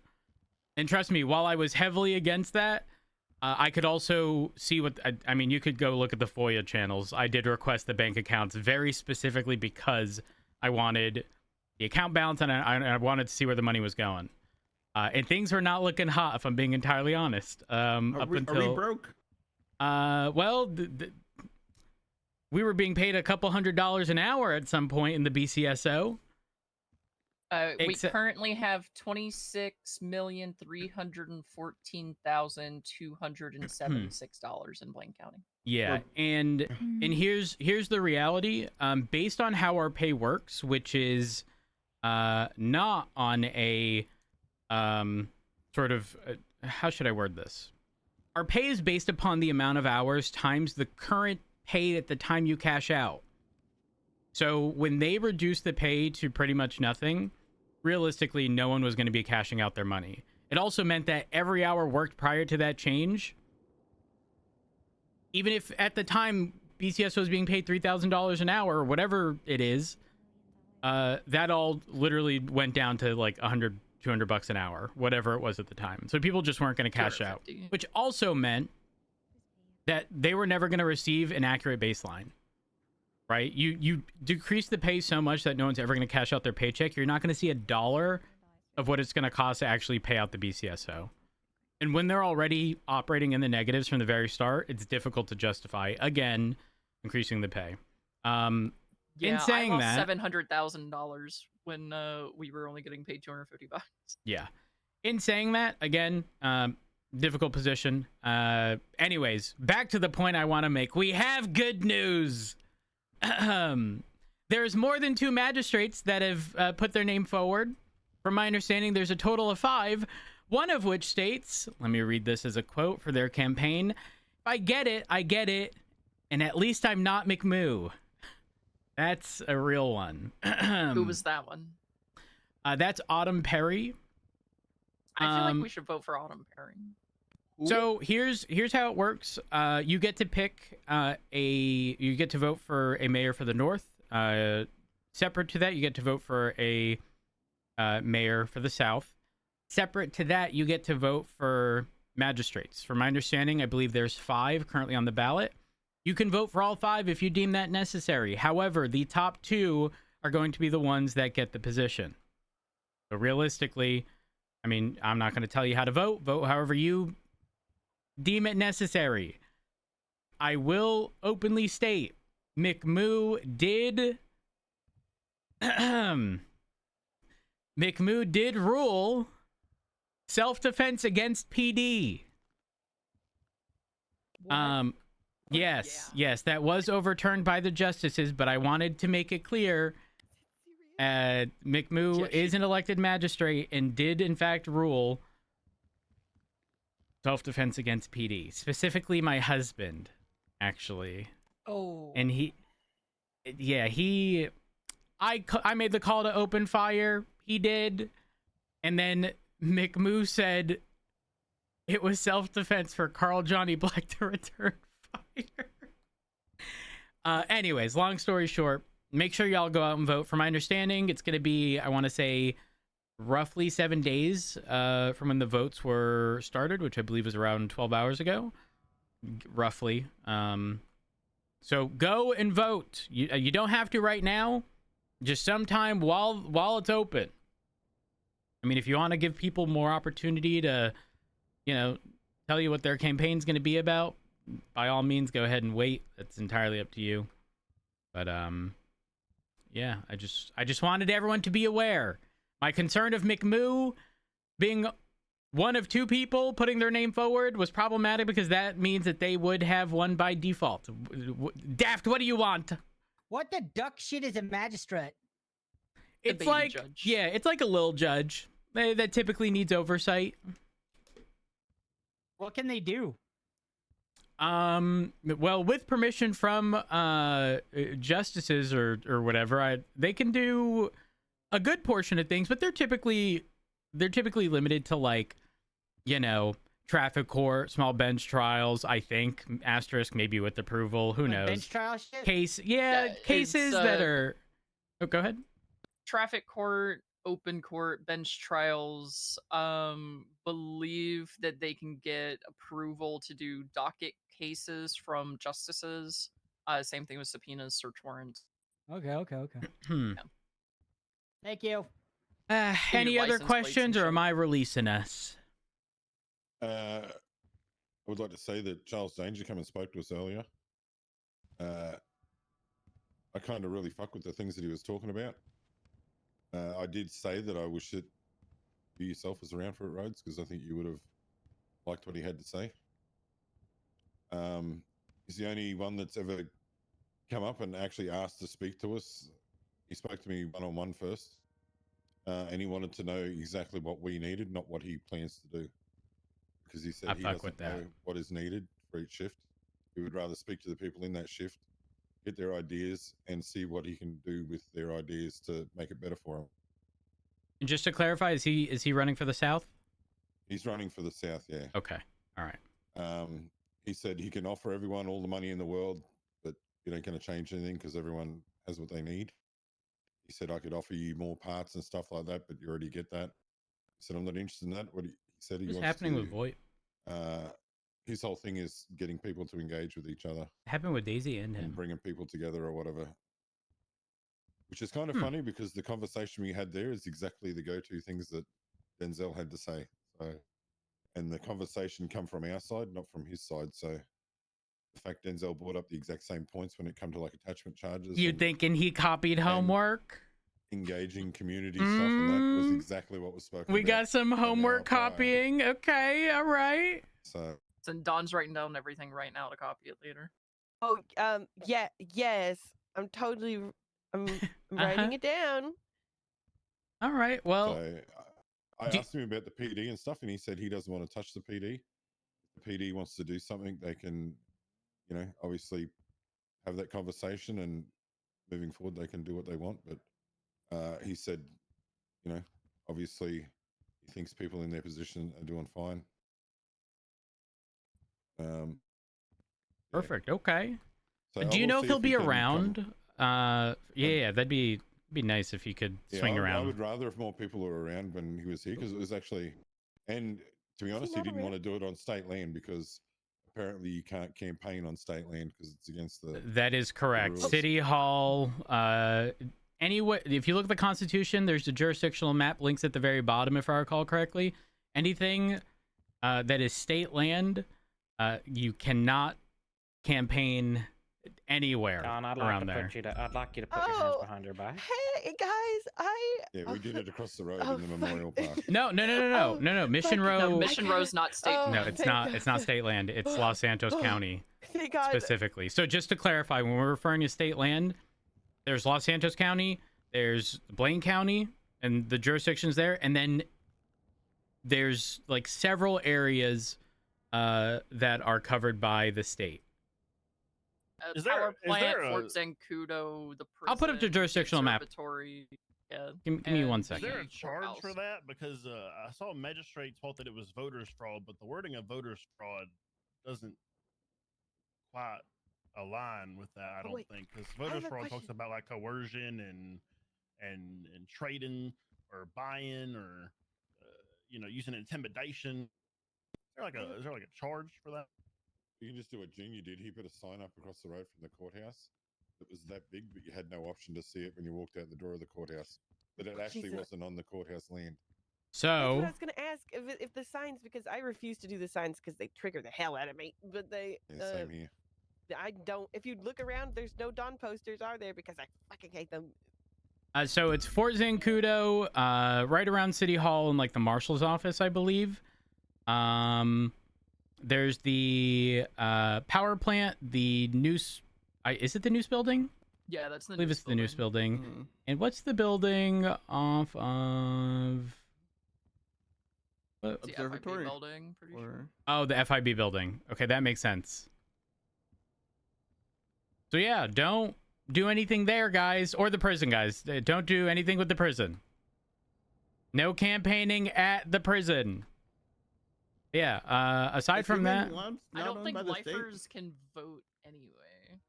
And trust me, while I was heavily against that, I could also see what I mean. You could go look at the FOIA channels. I did request the bank accounts very specifically because I wanted the account balance and I wanted to see where the money was going. And things were not looking hot, if I'm being entirely honest. Are we broke? Well, we were being paid a couple $100 an hour at some point in the BCSO. We currently have $26,314,276 in Blaine County. Yeah, and here's the reality. Based on how our pay works, which is not on a sort of how should I word this? Our pay is based upon the amount of hours times the current pay at the time you cash out. So when they reduced the pay to pretty much nothing, realistically, no one was going to be cashing out their money. It also meant that every hour worked prior to that change, even if at the time BCS was being paid $3,000 an hour or whatever it is, that all literally went down to like $100, $200 an hour, whatever it was at the time. So people just weren't going to cash out, which also meant that they were never going to receive an accurate baseline. Right? You decrease the pay so much that no one's ever going to cash out their paycheck. You're not going to see $1 of what it's going to cost to actually pay out the BCSO. And when they're already operating in the negatives from the very start, it's difficult to justify, again, increasing the pay. In saying I that, lost $700,000 when we were only getting paid $250. yeah. In saying that, again, difficult position. Anyways, back to the point I want to make. We have good news. There's more than 2 magistrates that have put their name forward. From my understanding, there's a total of 5, one of which states, let me read this as a quote for their campaign, "If I get it, I get it, and at least I'm not McMoo." That's a real one. Who was that one? That's Autumn Perry. I feel like we should vote for Autumn Perry. So here's how it works. You get to pick you get to vote for a mayor for the North. Separate to that, you get to vote for a mayor for the South. Separate to that, you get to vote for magistrates. From my understanding, I believe there's 5 currently on the ballot. You can vote for all 5 if you deem that necessary. However, the top 2 are going to be the ones that get the position. So realistically, I mean, I'm not going to tell you how to vote. Vote however you deem it necessary. I will openly state McMoo did McMoo did rule self-defense against PD. What? Yes, that was overturned by the justices, but I wanted to make it clear McMoo is an elected magistrate and did in fact rule self-defense against PD, specifically my husband, actually. Oh. And I made the call to open fire. He did. And then McMoo said it was self-defense for Carl Johnny Black to return fire. Anyways, long story short, make sure y'all go out and vote. From my understanding, it's going to be, I want to say, roughly 7 days from when the votes were started, which I believe was around 12 hours ago, roughly. So go and vote. You don't have to right now. Just sometime while it's open. I mean, if you want to give people more opportunity to, tell you what their campaign's going to be about, by all means, go ahead and wait. That's entirely up to you. But yeah, I just wanted everyone to be aware. My concern of McMoo being one of two people putting their name forward was problematic because that means that they would have won by default. Daft, what do you want? What the duck shit is a magistrate? It's like, judge. yeah, it's like a little judge that typically needs oversight. What can they do? Well, with permission from justices or whatever, they can do a good portion of things, but they're typically limited to, like, traffic court, small bench trials, I think, asterisk, maybe with approval, who knows. Bench trial shit? Cases that are... Oh, go ahead. Traffic court, open court, bench trials, believe that they can get approval to do docket cases from justices. Same thing with subpoenas, search warrants. Okay. Thank you. Any other license plates questions, and or am shit. I releasing us? I would like to say that Charles Danger came and spoke to us earlier. I kind of really fuck with the things that he was talking about. I did say that I wish that you yourself was around for it, Rhodes, because I think you would have liked what he had to say. He's the only one that's ever come up and actually asked to speak to us. He spoke to me one-on-one first, and he wanted to know exactly what we needed, not what he plans to do. Because he said he doesn't know what is needed for each shift. He would rather speak to the people in that shift, get their ideas, and see what he can do with their ideas to make it better for him. And just to clarify, is he running for the South? He's running for the South, yeah. Okay, all right. He said he can offer everyone all the money in the world, but it ain't going to change anything because everyone has what they need. He said, I could offer you more parts and stuff like that, but you already get that. He said, I'm not interested in that. What he said, What's happening with VoIP? His whole thing is getting people to engage with each other. Happened with Daisy and him. And bringing people together or whatever. Which is kind of funny because the conversation we had there is exactly the go-to things that Denzel had to say. So, and the conversation come from our side, not from his side. So the fact Denzel brought up the exact same points when it come to like attachment charges. You thinking he copied homework? Engaging community stuff, and that was exactly what was spoken. We got some homework copying. Okay, all right. So Don's writing down everything right now to copy it later. Oh, yes. I'm writing it down. All right. Well, so I asked him about the PD and stuff, and he said he doesn't want to touch the PD. If the PD wants to do something, they can, obviously have that conversation, and moving forward, they can do what they want. But he said, obviously, he thinks people in their position are doing fine. Perfect. Okay. So do you know if he'll be around? Yeah, that'd be nice if he could swing around. I would rather if more people were around when he was here, because it was actually, and to be honest, he didn't want to do it on state land because apparently you can't campaign on state land because it's against the. That is correct. rules. City Hall, anyway, if you look at the Constitution, there's a jurisdictional map links at the very bottom, if I recall correctly. Anything that is state land, you cannot campaign anywhere Don, I'd around like to there. put you to, I'd like you to put your hands behind your back. Hey guys, Yeah, we did it across the road Oh, in the fuck. Memorial Park. No. Mission fuck. Row. No, Mission Row's not state. Oh, No, it's thank not. God. It's not state land. It's Los Santos County Thank God. specifically. So just to clarify, when we're referring to state land, there's Los Santos County, there's Blaine County, and the jurisdictions there, and then there's like several areas that are covered by the state. Is power plant, Fort Zancudo, the prison, I'll put up the jurisdictional map. observatory, Yeah. Give me 1 Is second. there a charge for that? Because I saw magistrates thought that it was voters fraud, but the wording of voters fraud doesn't quite align with that. I don't wait, think, because I have voters a fraud talks question. about like coercion and trading or buying or using intimidation. Is there like a charge for that? You can just do what Junior did. He put a sign up across the road from the courthouse that was that big, but you had no option to see it when you walked out the door of the courthouse. But it actually Jesus. wasn't on the courthouse land. That's what I So was gonna ask if the signs, because I refuse to do the signs because they trigger the hell out of me. But they, Yeah, same here. I don't. If you look around, there's no Dawn posters, are there? Because I fucking hate them. so it's Fort Zancudo, right around City Hall and like the marshal's office, I believe. There's the power plant, the noose. Is it the noose building? Yeah, that's the I believe news it's the noose building. Mhm. And what's the building off of? It's the FIB Observatory? building, pretty sure. Oh, the FIB building. Okay, that makes sense. So yeah, don't do anything there, guys, or the prison, guys. Don't do anything with the prison. No campaigning at the prison. Yeah. Aside Is from Human that, Labs I not don't owned think by the state? lifers can vote anyway.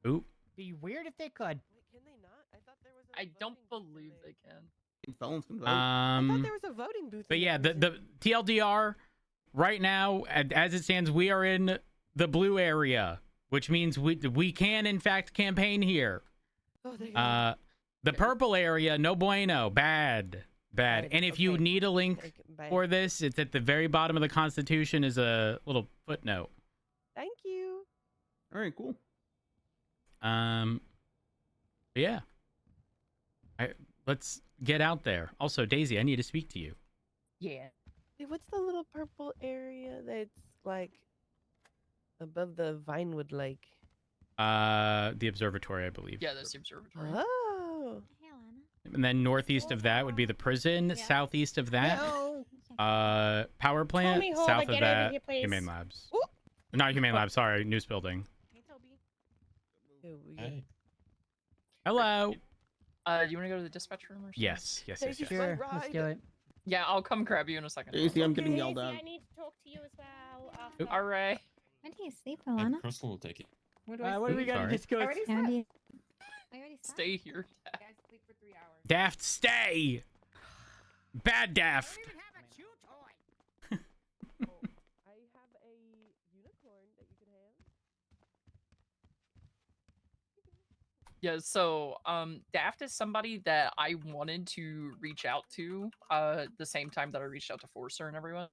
oop. Be weird if they could. Wait, can they not? I thought there was. A I don't voting booth believe in they there. can. Felons can vote. I thought there was a voting booth. But in yeah, there. the TLDR right now, as it stands, we are in the blue area, which means we can in fact campaign here. Oh, thank God. The purple area, no bueno, bad. Bad, And if you okay. need a link Bad. for this, it's at the very bottom of the Constitution is a little footnote. Thank you. All right, cool. Yeah. Let's get out there. Also, Daisy, I need to speak to you. Yeah. Hey, what's the little purple area that's like above the Vinewood Lake? The observatory, I believe. Yeah, that's the observatory. Oh. And then northeast of that would be the prison. Southeast of that, power plant. Tommy, hold South it, of get over that, here, please. Humane Labs. Ooh. Not Humane Labs. Sorry, news building. Here we go. Hey. Hello. You want to go to the dispatch room or something? Yes. Thank you. Sure. Fun Let's ride. do it. Yeah, I'll come grab you in a second. Daisy, I'm getting yelled Daisy, at. I need to talk to you as well. All right. When do you sleep, Alana? Crystal will take it. What do we got to Sorry. discuss? I already How slept. do you... I already slept. Stay here. I sleep for 3 hours. Daft, stay. Bad Daft. I have a unicorn that you can have. Yeah, so Daft is somebody that I wanted to reach out to the same time that I reached out to Forcer and everyone.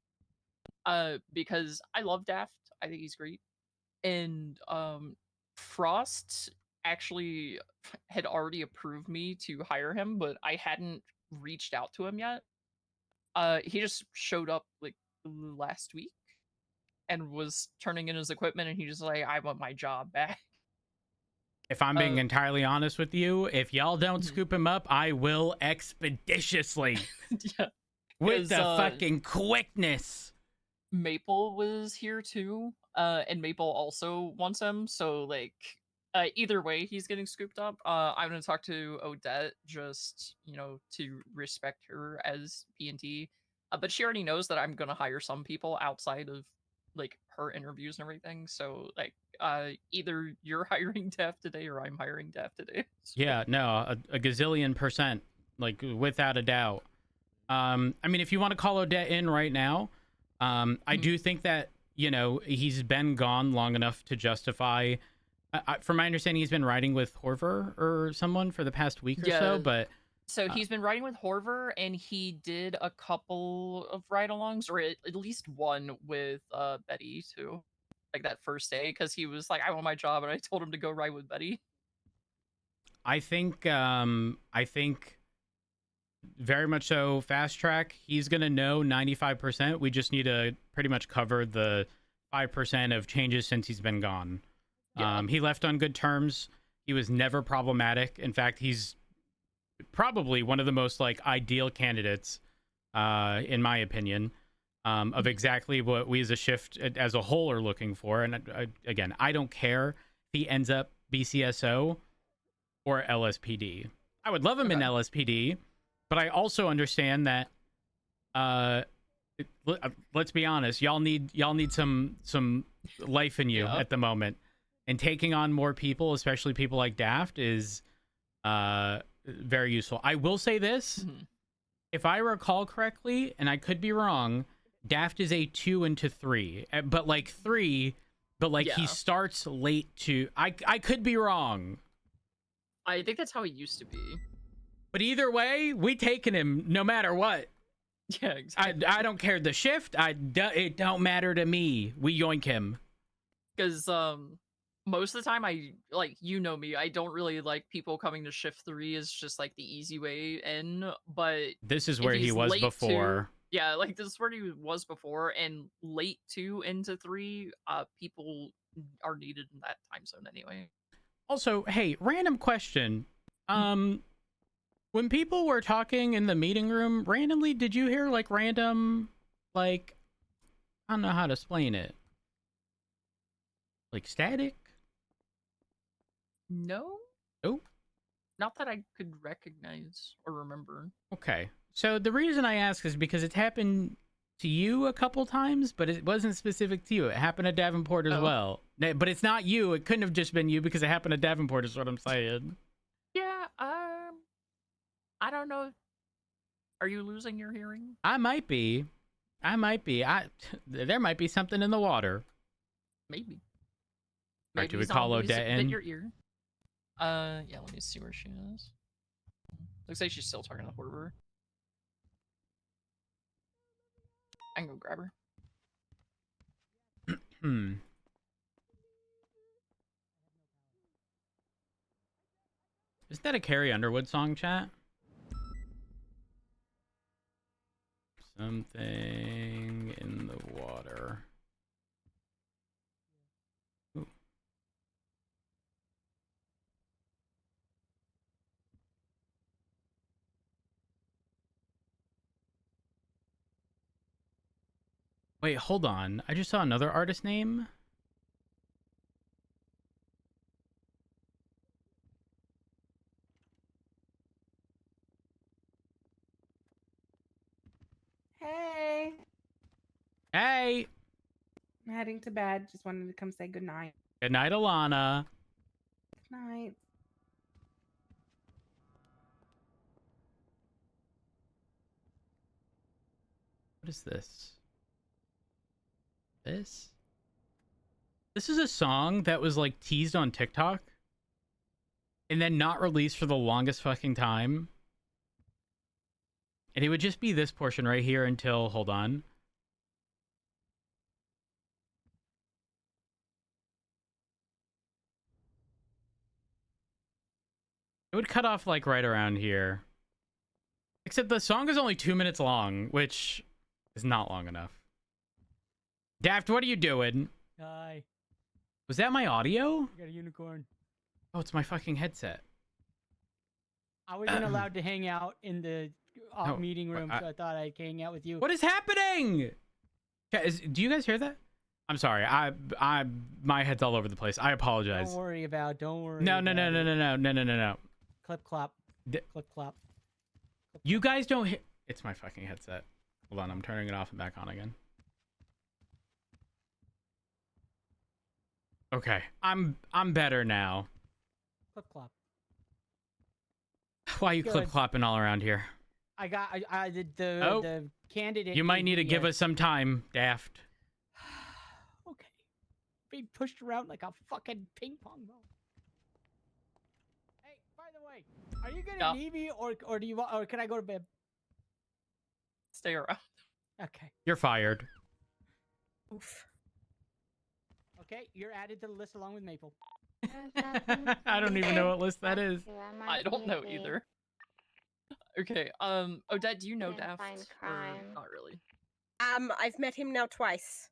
Because I love Daft. I think he's great. And Frost actually had already approved me to hire him, but I hadn't reached out to him yet. He just showed up like last week and was turning in his equipment, and he just like, I want my job back. If I'm being entirely honest with you, if y'all don't Mhm. scoop him up, I will expeditiously. Yeah. With the 'Cause, fucking quickness. Maple was here too, and Maple also wants him. So like, either way, he's getting scooped up. I'm gonna talk to Odette just to respect her as B&T, but she already knows that I'm gonna hire some people outside of like her interviews and everything. So like, either you're hiring Def today or I'm hiring Def today. Yeah, no, a gazillion %, like without a doubt. I mean, if you want to call Odette in right now, I do think that he's been gone long enough to justify From my understanding, he's been riding with Horver or someone for the past week or so, but So he's been riding with Horver, and he did a couple of ride-alongs, or at least one with Betty too, like that first day, because he was like, "I want my job," and I told him to go ride with Betty. I think very much so. Fast track. He's gonna know 95%. We just need to pretty much cover the 5% of changes since he's been gone. Yeah. He left on good terms. He was never problematic. In fact, he's probably one of the most like ideal candidates, in my opinion, of exactly what we as a shift as a whole are looking for. And again, I don't care if he ends up BCSO or LSPD. I would love him in LSPD, but I also understand that. Let's be honest, y'all need some life in you at the moment, and taking on more people, especially people like Daft, is very useful. I will say this: if I recall correctly, and I could be wrong, Daft is a 2 into 3, but like 3, but like he starts late to. I could be wrong. I think that's how he used to be. But either way, we taking him no matter what. Yeah, exactly. I don't care the shift. It don't matter to me. We yoink him. Because most of the time, I like, you know me, I don't really like people coming to shift 3 is just like the easy way in. But this is where he was before. Yeah, like this is where he was before, and late 2 into 3, people are needed in that time zone anyway. Also, hey, random question. When people were talking in the meeting room, randomly, did you hear like random, like, I don't know how to explain it. Like static? No. Nope. Not that I could recognize or remember. Okay. So the reason I ask is because it's happened to you a couple times, but it wasn't specific to you. It happened to Davenport as well. But it's not you. It couldn't have just been you because it happened to Davenport is what I'm saying. Yeah, I don't know. Are you losing your hearing? I might be. There might be something in the water. Maybe. All right, do we call Odette in? Your ear. Yeah, let me see where she is. Looks like she's still talking to Horver. I can go grab her. Isn't that a Carrie Underwood song, chat? Something in the water. Ooh. Wait, hold on. I just saw another artist name. Hey. Hey. I'm heading to bed. Just wanted to come say goodnight. Good night, Alana. Good night. What is this? This is a song that was like teased on TikTok and then not released for the longest fucking time. And it would just be this portion right here until, hold on. It would cut off like right around here. Except the song is only 2 minutes long, which is not long enough. Daft, what are you doing? Hi. Was that my audio? I got a unicorn. Oh, it's my fucking headset. I wasn't allowed to hang out in the meeting room, so I thought I'd hang out with you. What is happening? Do you guys hear that? I'm sorry. My head's all over the place. I apologize. Don't worry. No. Clip clop. Clip clop. You guys don't hit. It's my fucking headset. Hold on, I'm turning it off and back on again. Okay, I'm better now. Clip clop. Why are you clip clopping all around here? I did the candidate. You might need to give us some time, Daft. Okay. being pushed around like a fucking ping pong ball. Hey, by the way, are you gonna need me, or do you want, or can I go to bed? Stay around. Okay. You're fired. Oof. Okay, you're added to the list along with Maple. I don't even know what list that is. I don't know either. Okay, Odette, do you know Daft? Or not really? I've met him now twice.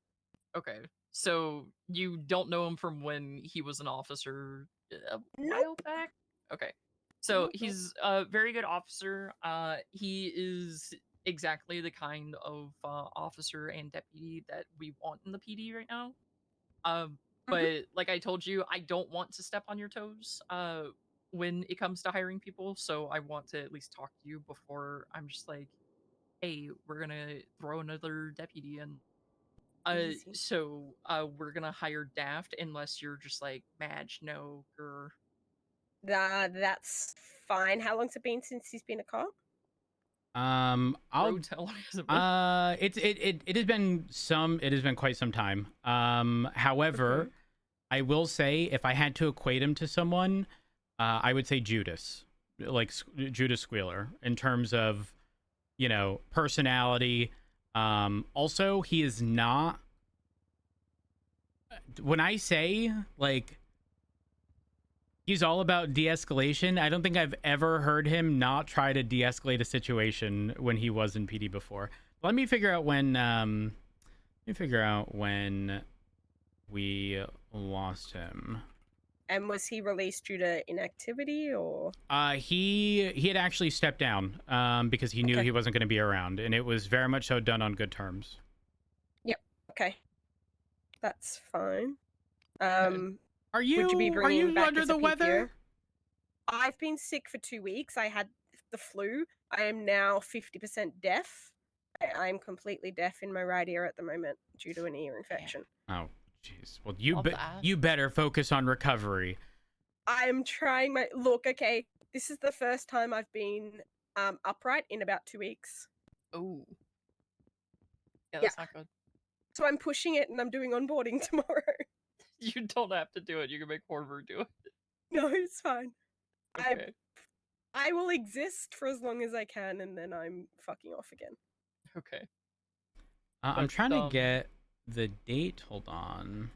Okay, so you don't know him from when he was an officer a while back? Okay, so he's a very good officer. He is exactly the kind of officer and deputy that we want in the PD right now. But like I told you, I don't want to step on your toes when it comes to hiring people, so I want to at least talk to you before I'm just like, hey, we're gonna throw another deputy in. So we're gonna hire Daft unless you're just like, Madge, no, or That's fine. How long's it been since he's been a cop? It has been quite some time. However, I will say if I had to equate him to someone, I would say Judas, like Judas Squealer, in terms of, you know, personality. Also, he is not. When I say like he's all about de-escalation, I don't think I've ever heard him not try to de-escalate a situation when he was in PD before. Let me figure out when. We lost him. And was he released due to inactivity or? He had actually stepped down because he knew he wasn't going to be around, and it was very much so done on good terms. Yep. Okay. That's fine. Are you under the weather? I've been sick for 2 weeks. I had the flu. I am now 50% deaf. I'm completely deaf in my right ear at the moment due to an ear infection. Oh, jeez. Well, you better focus on recovery. I'm trying my look. Okay, this is the first time I've been upright in about 2 weeks. Oh. Yeah, that's not good. So I'm pushing it, and I'm doing onboarding tomorrow. You don't have to do it. You can make Horver do it. No, it's fine. Okay. I will exist for as long as I can, and then I'm fucking off again. Okay. I'm trying to get the date. Hold on.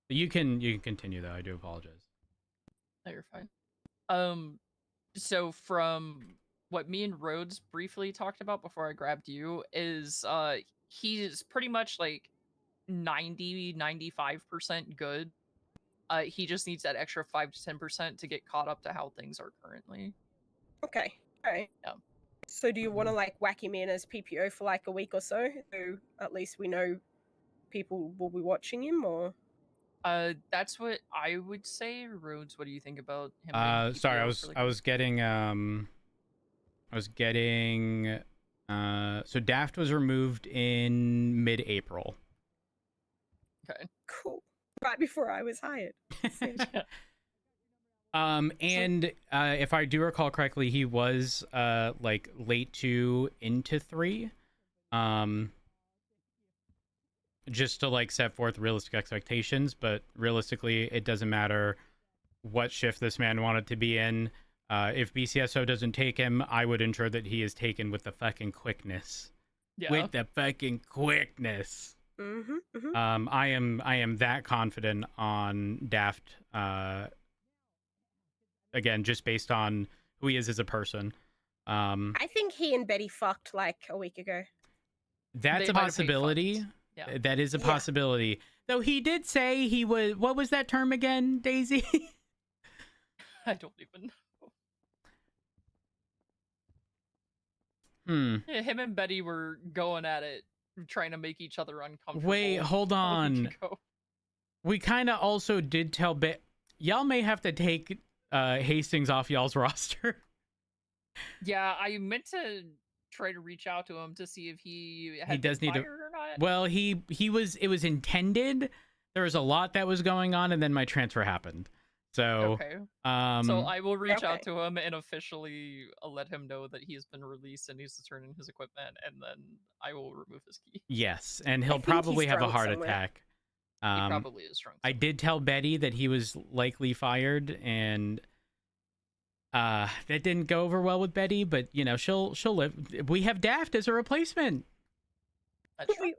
You can continue though. I do apologize. No, you're fine. So from what me and Rhodes briefly talked about before I grabbed you is he's pretty much like 90-95% good. He just needs that extra 5 to 10% to get caught up to how things are currently. Okay. All right. Yeah. So do you want to like whack him in as PPO for like a week or so at least we know people will be watching him, or? That's what I would say. Rhodes, what do you think about him? Sorry, I was getting so Daft was removed in mid-April. Okay. Cool. Right before I was hired. And if I do recall correctly, he was like late 2 into 3. Just to like set forth realistic expectations, but realistically it doesn't matter what shift this man wanted to be in. If BCSO doesn't take him, I would ensure that he is taken with the fucking quickness. Yeah. With the fucking quickness. I am that confident on Daft. Again, just based on who he is as a person. I think he and Betty fucked like a week ago. That's a possibility. Yeah. That is a possibility. Though he did say he was. What was that term again, Daisy? I don't even know. Yeah, him and Betty were going at it, trying to make each other uncomfortable. Wait, hold on. We kind of also did tell y'all may have to take Hastings off y'all's roster. Yeah, I meant to try to reach out to him to see if he does need fired to or not. Well, it was intended. There was a lot that was going on, and then my transfer happened. So, Okay. um, So I will reach out Okay. to him and officially let him know that he has been released and needs to turn in his equipment, and then I will remove his key. yes, and I he'll think probably he's have a drunk heart somewhere. attack. He probably is drunk. I did tell Betty that he was likely fired, and that didn't go over well with Betty. But you know, she'll live. We have Daft as a replacement. That's We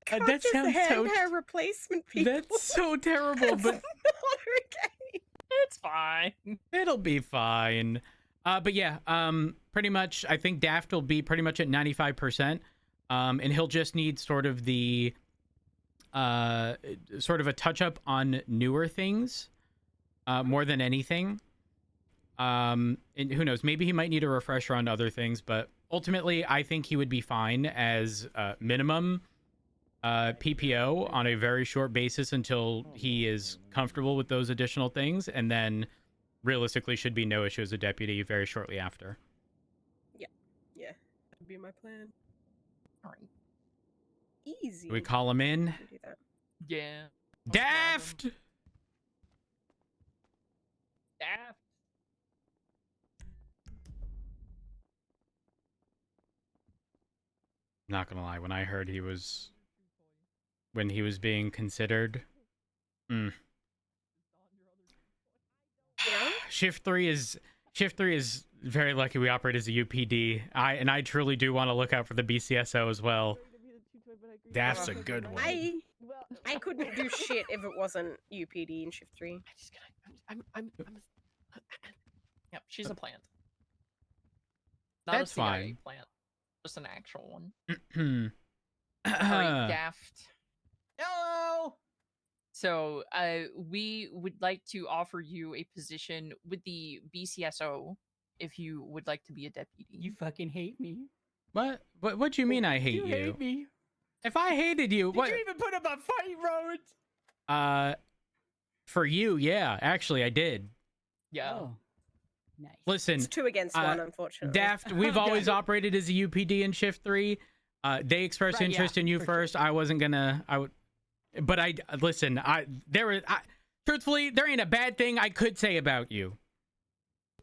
that can't just sounds hand so. her replacement people. That's so terrible, That's but not okay. It's fine. it'll be fine. But yeah, pretty much, I think Daft will be pretty much at 95%. And he'll just need sort of the, sort of a touch up on newer things, more than anything. And who knows, maybe he might need a refresher on other things, but ultimately, I think he would be fine as minimum PPO on a very short basis until he is comfortable with those additional things, and then realistically should be no issue as a deputy very shortly after. Yeah, that'd be my plan. All right. Easy. We call him in. Can do that. Yeah. Daft! Daft. Not gonna lie, when I heard when he was being considered, Shift 3 is very lucky we operate as a UPD. I truly do want to look out for the BCSO as well. That's a good one. I couldn't do shit if it wasn't UPD in Shift 3. Yep, she's a plant. Not That's a CIA fine. plant. Just an actual one. All Alright, Daft. Hello! So, we would like to offer you a position with the BCSO if you would like to be a deputy. You fucking hate me. What do you mean I hate you? You hate me. If I hated you, Did you even put up a fight road? For you, yeah, actually I did. Yeah. Oh, nice. Listen, It's 2 against 1, unfortunately. Daft, we've always operated as a UPD in Shift 3. They expressed Right, interest yeah, in you for first. I wasn't gonna. But listen. Truthfully, there ain't a bad thing I could say about you.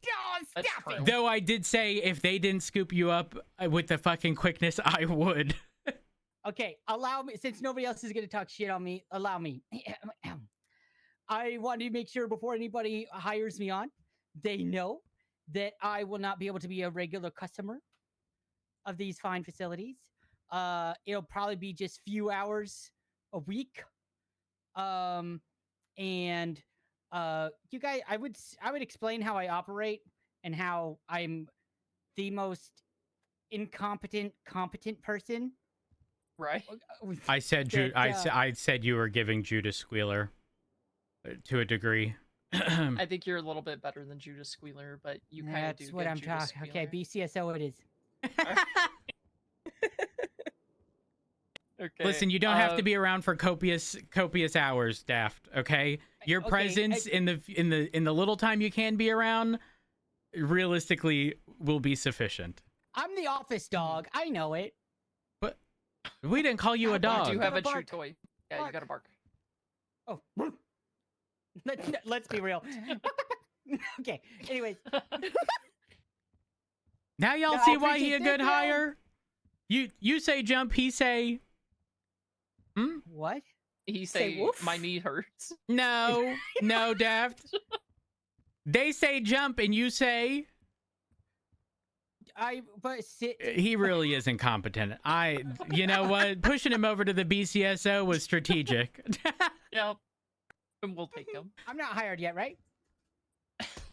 Oh, stop it. Though I did say if they didn't scoop you up with the fucking quickness, I would. Okay, allow me, since nobody else is going to talk shit on me, allow me. I want to make sure before anybody hires me on, they know that I will not be able to be a regular customer of these fine facilities. It'll probably be just few hours a week. And you guys, I would explain how I operate and how I'm the most competent person. Right. I said I said you were giving Judas Squealer to a degree. I think you're a little bit better than Judas Squealer, but you kind of do. That's what I'm talking. Okay, BCSO it is. Okay. Listen, you don't have to be around for copious hours, Daft. Okay, your presence in the little time you can be around, realistically, will be sufficient. I'm the office dog. I know it. But we didn't call you a dog. You do have a Bark. true toy. Yeah, you gotta bark. Oh, let's be real. Okay. Anyways, now y'all No, see I why he a appreciate good that, hire. You say jump, he say. What? He say woof? my knee hurts. No, no, Daft. They say jump, and you say. He really is incompetent. You know what? Pushing him over to the BCSO was strategic. Yep. And we'll take him. I'm not hired yet, right?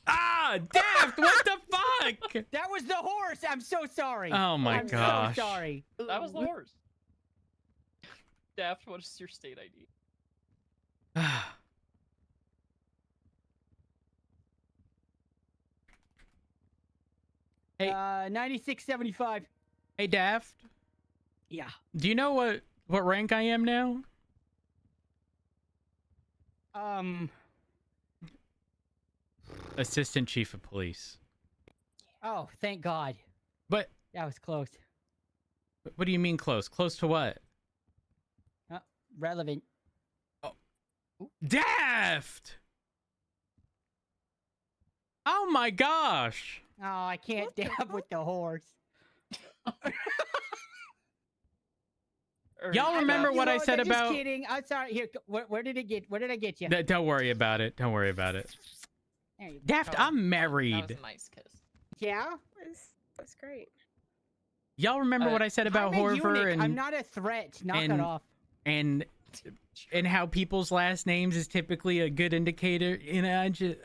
Ah, Daft, what the fuck? That was the horse. I'm so sorry. Oh my I'm gosh. so sorry. That was the horse. Daft, what is your state ID? Hey, 9675. Hey, Daft. Yeah. Do you know what rank I am now? Assistant Chief of Police. Oh, thank God. But that was close. What do you mean close? Close to what? Relevant. Daft. Oh my gosh. Oh, I can't dab with the horse. Y'all remember what I said about? Just kidding. I'm sorry. Here, where did it get? Where did I get you? Don't worry about it. Don't worry about it. There you go. Daft, I'm married. That was a nice kiss. Yeah. That's great. Y'all remember what I said about I'm a Horver eunuch. and I'm not a threat. Knock it off. and how people's last names is typically a good indicator. You know, I just